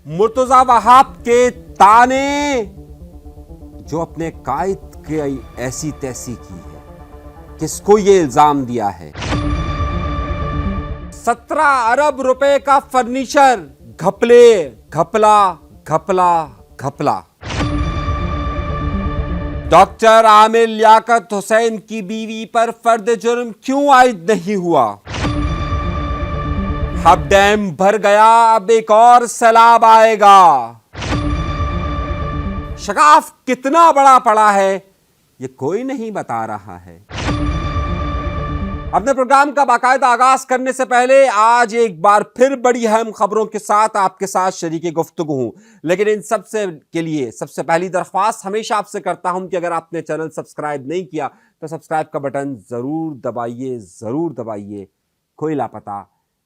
مرتضی وہاب کے تانے جو اپنے قائد کی ایسی تیسی کی ہے، کس کو یہ الزام دیا ہے؟ 17 ارب روپے کا فرنیچر، گھپلے گھپلا گھپلا گھپلا۔ ڈاکٹر عامر لیاقت حسین کی بیوی پر فرد جرم کیوں عائد نہیں ہوا؟ اب ڈیم بھر گیا، اب ایک اور سیلاب آئے گا۔ شگاف کتنا بڑا پڑا ہے یہ کوئی نہیں بتا رہا ہے۔ اپنے پروگرام کا باقاعدہ آغاز کرنے سے پہلے آج ایک بار پھر بڑی اہم خبروں کے ساتھ آپ کے ساتھ شریک گفتگو ہوں، لیکن ان سب سے پہلی درخواست ہمیشہ آپ سے کرتا ہوں کہ اگر آپ نے چینل سبسکرائب نہیں کیا تو سبسکرائب کا بٹن ضرور دبائیے، کوئی لاپتہ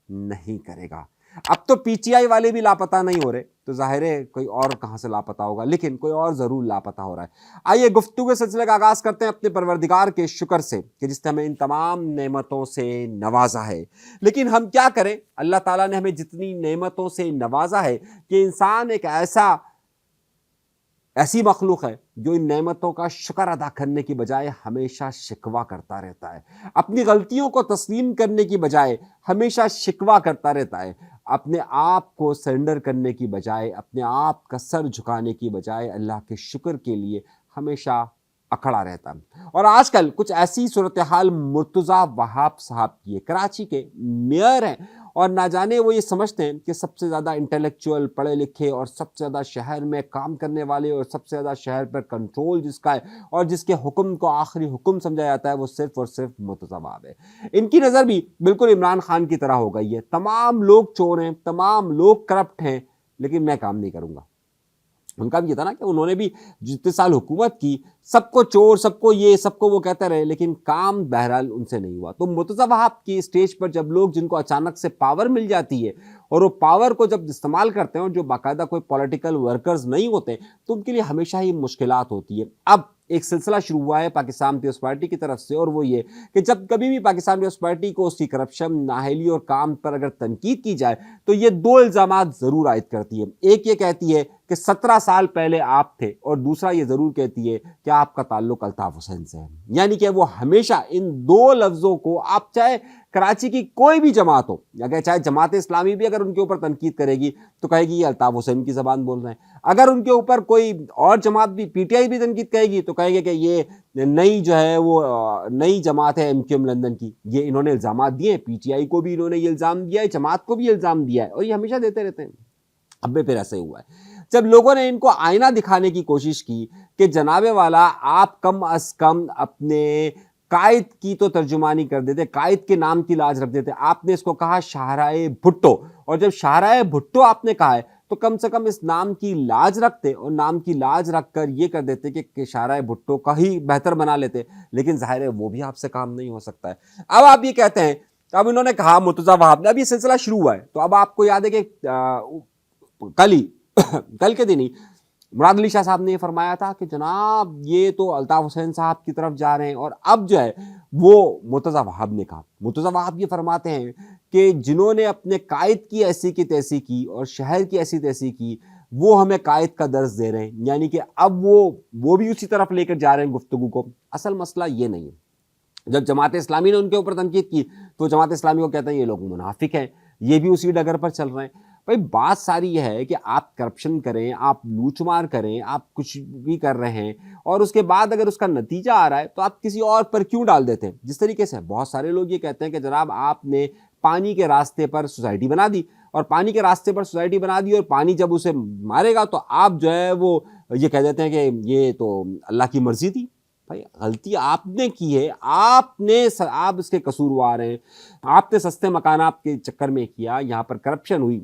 نہیں کرے گا۔ اب تو پی ٹی آئی والے بھی لاپتہ نہیں ہو رہے تو ظاہر ہے کوئی اور کہاں سے لاپتہ ہوگا، لیکن کوئی اور ضرور لاپتہ ہو رہا ہے۔ آئیے گفتگو کے سلسلے کا آغاز کرتے ہیں اپنے پروردگار کے شکر سے کہ جس نے ہمیں ان تمام نعمتوں سے نوازا ہے۔ لیکن ہم کیا کریں؟ اللہ تعالیٰ نے ہمیں جتنی نعمتوں سے نوازا ہے کہ انسان ایک ایسی مخلوق ہے جو ان نعمتوں کا شکر ادا کرنے کی بجائے ہمیشہ شکوہ کرتا رہتا ہے، اپنی غلطیوں کو تسلیم کرنے کی بجائے ہمیشہ شکوہ کرتا رہتا ہے، اپنے آپ کو سرنڈر کرنے کی بجائے، اپنے آپ کا سر جھکانے کی بجائے اللہ کے شکر کے لیے ہمیشہ اکھڑا رہتا ہے۔ اور آج کل کچھ ایسی صورتحال مرتضی وہاب صاحب کی ہے، کراچی کے میئر ہیں، اور نہ جانے وہ یہ سمجھتے ہیں کہ سب سے زیادہ انٹلیکچوئل، پڑھے لکھے اور سب سے زیادہ شہر میں کام کرنے والے اور سب سے زیادہ شہر پر کنٹرول جس کا ہے اور جس کے حکم کو آخری حکم سمجھا جاتا ہے وہ صرف اور صرف مرتضی وہاب ہے۔ ان کی نظر بھی بالکل عمران خان کی طرح ہو گئی ہے، تمام لوگ چور ہیں، تمام لوگ کرپٹ ہیں، لیکن میں کام نہیں کروں گا۔ ان کا بھی یہ تھا نا کہ انہوں نے بھی جتنے سال حکومت کی سب کو چور، سب کو یہ، سب کو وہ کہتے رہے، لیکن کام بہرحال ان سے نہیں ہوا۔ تو مرتضی وہاب کی اسٹیج پر جب لوگ جن کو اچانک سے پاور مل جاتی ہے اور وہ پاور کو جب استعمال کرتے ہیں اور جو باقاعدہ کوئی پولیٹیکل ورکرز نہیں ہوتے تو ان کے لیے ہمیشہ ہی مشکلات ہوتی ہے۔ اب ایک سلسلہ شروع ہوا ہے پاکستان پیپلز پارٹی کی طرف سے، اور وہ یہ کہ جب کبھی بھی پاکستان پیپلز پارٹی کو اس کی کرپشن، نااہلی اور کام پر اگر تنقید کی جائے تو یہ دو الزامات ضرور عائد کرتی ہے۔ ایک یہ کہتی ہے کہ 17 سال پہلے آپ تھے، اور دوسرا یہ ضرور کہتی ہے کہ آپ کا تعلق الطاف حسین سے ہے۔ یعنی کہ وہ ہمیشہ ان دو لفظوں کو، آپ چاہے کراچی کی کوئی بھی جماعت ہو، اگر چاہے جماعت اسلامی بھی اگر ان کے اوپر تنقید کرے گی تو کہے گی یہ الطاف حسین کی زبان بول رہے ہیں، اگر ان کے اوپر کوئی اور جماعت بھی، پی ٹی آئی بھی تنقید کرے گی تو کہیں گے کہ یہ نئی جو ہے وہ نئی جماعت ہے ایم کیو ایم لندن کی۔ یہ انہوں نے الزامات دیے ہیں، پی ٹی آئی کو بھی انہوں نے یہ الزام دیا ہے، جماعت کو بھی یہ الزام دیا ہے، اور یہ ہمیشہ دیتے رہتے ہیں۔ اب بھی پھر ایسے ہوا ہے جب لوگوں نے ان کو آئینہ دکھانے کی کوشش کی کہ جناب والا آپ کم از کم اپنے قائد کی تو ترجمانی کر دیتے، قائد کے نام کی لاج رکھ دیتے۔ آپ نے اس کو کہا شاہراہ بھٹو، اور جب شاہراہ بھٹو آپ نے کہا ہے تو کم سے کم اس نام کی لاج رکھتے، اور نام کی لاج رکھ کر یہ کر دیتے کہ شاہراہ بھٹو کا ہی بہتر بنا لیتے، لیکن ظاہر ہے وہ بھی آپ سے کام نہیں ہو سکتا ہے۔ اب آپ یہ کہتے ہیں، اب انہوں نے کہا مرتضی وہاب نے، اب یہ سلسلہ شروع ہوا ہے، تو اب آپ کو یاد ہے کہ کل کے دن ہی مراد علی شاہ صاحب نے یہ فرمایا تھا کہ جناب یہ تو الطاف حسین صاحب کی طرف جا رہے ہیں، اور اب جو ہے وہ مرتضی وہاب نے کہا۔ مرتضی وہاب یہ فرماتے ہیں کہ جنہوں نے اپنے قائد کی ایسی کی تیسی کی اور شہر کی ایسی تیسی کی وہ ہمیں قائد کا درس دے رہے ہیں، یعنی کہ اب وہ بھی اسی طرف لے کر جا رہے ہیں گفتگو کو۔ اصل مسئلہ یہ نہیں ہے، جب جماعت اسلامی نے ان کے اوپر تنقید کی تو جماعت اسلامی کو کہتے ہیں یہ لوگ منافق ہیں، یہ بھی اسی ڈگر پر چل رہے ہیں۔ بھائی بات ساری یہ ہے کہ آپ کرپشن کریں، آپ لوٹ مار کریں، آپ کچھ بھی کر رہے ہیں، اور اس کے بعد اگر اس کا نتیجہ آ رہا ہے تو آپ کسی اور پر کیوں ڈال دیتے ہیں؟ جس طریقے سے بہت سارے لوگ یہ کہتے ہیں کہ جناب آپ نے پانی کے راستے پر سوسائٹی بنا دی، اور پانی کے راستے پر سوسائٹی بنا دی، اور پانی جب اسے مارے گا تو آپ جو ہے وہ یہ کہہ دیتے ہیں کہ یہ تو اللہ کی مرضی تھی۔ بھائی غلطی آپ نے کی ہے، آپ اس کے قصوروار ہیں، آپ نے سستے مکانات کے چکر میں کیا، یہاں پر کرپشن ہوئی،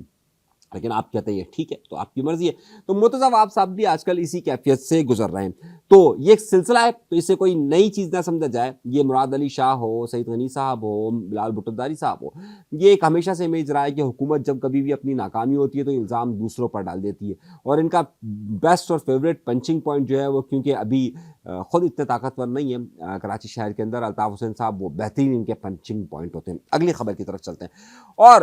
لیکن آپ کہتے ہیں یہ ٹھیک ہے تو آپ کی مرضی ہے۔ تو مرتضی وہاب صاحب بھی آج کل اسی کیفیت سے گزر رہے ہیں۔ تو یہ ایک سلسلہ ہے، تو اسے کوئی نئی چیز نہ سمجھا جائے۔ یہ مراد علی شاہ ہو، سعید غنی صاحب ہو، بلال بھٹو داری صاحب ہو، یہ ایک ہمیشہ سے امیج رہا ہے کہ حکومت جب کبھی بھی اپنی ناکامی ہوتی ہے تو الزام دوسروں پر ڈال دیتی ہے، اور ان کا بیسٹ اور فیوریٹ پنچنگ پوائنٹ جو ہے وہ، کیونکہ ابھی خود اتنے طاقتور نہیں ہے کراچی شہر کے اندر، الطاف حسین صاحب وہ بہترین ان کے پنچنگ پوائنٹ ہوتے ہیں۔ اگلی خبر کی طرف چلتے ہیں، اور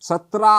17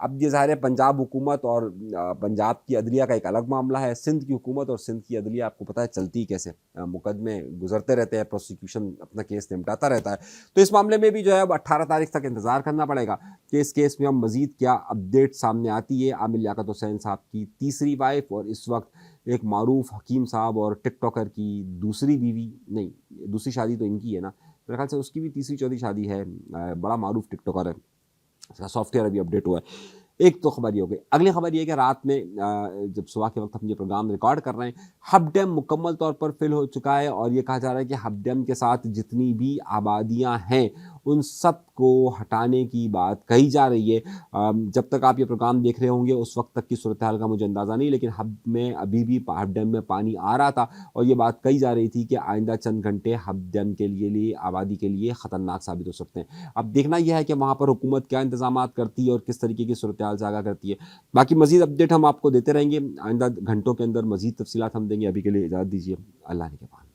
اب یہ ظاہر ہے پنجاب حکومت اور پنجاب کی عدلیہ کا ایک الگ معاملہ ہے، سندھ کی حکومت اور سندھ کی عدلیہ آپ کو پتہ ہے چلتی کیسے، مقدمے گزرتے رہتے ہیں، پروسیکیوشن اپنا کیس نمٹاتا رہتا ہے. تو اس معاملے میں بھی جو ہے اب 18 تاریخ تک انتظار کرنا پڑے گا کہ اس کیس میں ہم مزید کیا اپڈیٹ سامنے آتی ہے. عامر لیاقت حسین صاحب کی تیسری وائف اور اس وقت ایک معروف حکیم صاحب اور ٹک ٹاکر کی دوسری بیوی، نہیں دوسری شادی تو ان کی ہے نا، میرے خیال سے اس کی بھی تیسری چوتھی شادی ہے، بڑا معروف ٹک ٹاکر ہے، اس کا سافٹ ویئر ابھی اپڈیٹ ہوا ہے. ایک تو خبر یہ ہو گئی. اگلی خبر یہ کہ رات میں جب صبح کے وقت ہم یہ پروگرام ریکارڈ کر رہے ہیں، ہب ڈیم مکمل طور پر فل ہو چکا ہے اور یہ کہا جا رہا ہے کہ ہب ڈیم کے ساتھ جتنی بھی آبادیاں ہیں ان سب کو ہٹانے کی بات کہی جا رہی ہے. جب تک آپ یہ پروگرام دیکھ رہے ہوں گے اس وقت تک کی صورتحال کا مجھے اندازہ نہیں، لیکن ہب میں ابھی بھی ہب ڈیم میں پانی آ رہا تھا اور یہ بات کہی جا رہی تھی کہ آئندہ چند گھنٹے ہب ڈیم کے لیے آبادی کے لیے خطرناک ثابت ہو سکتے ہیں. اب دیکھنا یہ ہے کہ وہاں پر حکومت کیا انتظامات کرتی ہے اور کس طریقے کی صورتحال سے آگاہ کرتی ہے. باقی مزید اپڈیٹ ہم آپ کو دیتے رہیں گے، آئندہ گھنٹوں کے اندر مزید تفصیلات ہم دیں گے. ابھی کے لیے اجازت دیجیے، اللہ نے کے پاس.